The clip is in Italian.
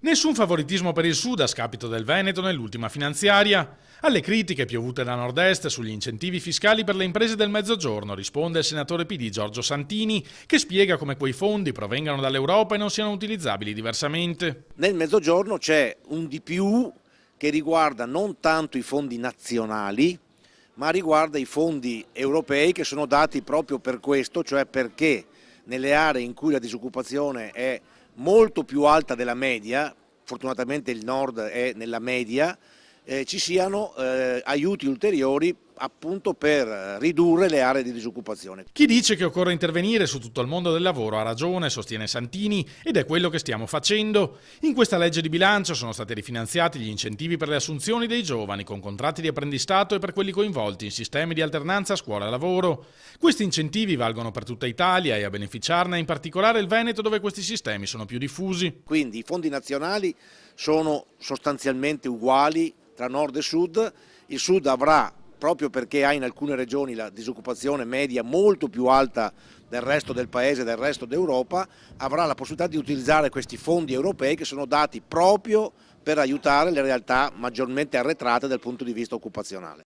Nessun favoritismo per il Sud a scapito del Veneto nell'ultima finanziaria. Alle critiche piovute da nord-est sugli incentivi fiscali per le imprese del Mezzogiorno risponde il senatore PD Giorgio Santini, che spiega come quei fondi provengano dall'Europa e non siano utilizzabili diversamente. Nel Mezzogiorno c'è un di più che riguarda non tanto i fondi nazionali, ma riguarda i fondi europei che sono dati proprio per questo, cioè perché nelle aree in cui la disoccupazione è molto più alta della media, fortunatamente il nord è nella media, ci siano aiuti ulteriori appunto per ridurre le aree di disoccupazione. Chi dice che occorre intervenire su tutto il mondo del lavoro ha ragione, sostiene Santini, ed è quello che stiamo facendo. In questa legge di bilancio sono stati rifinanziati gli incentivi per le assunzioni dei giovani con contratti di apprendistato e per quelli coinvolti in sistemi di alternanza scuola-lavoro. Questi incentivi valgono per tutta Italia e a beneficiarne in particolare il Veneto, dove questi sistemi sono più diffusi. Quindi i fondi nazionali sono sostanzialmente uguali tra nord e sud. Il sud avrà, proprio perché ha in alcune regioni la disoccupazione media molto più alta del resto del paese, del resto d'Europa, avrà la possibilità di utilizzare questi fondi europei che sono dati proprio per aiutare le realtà maggiormente arretrate dal punto di vista occupazionale.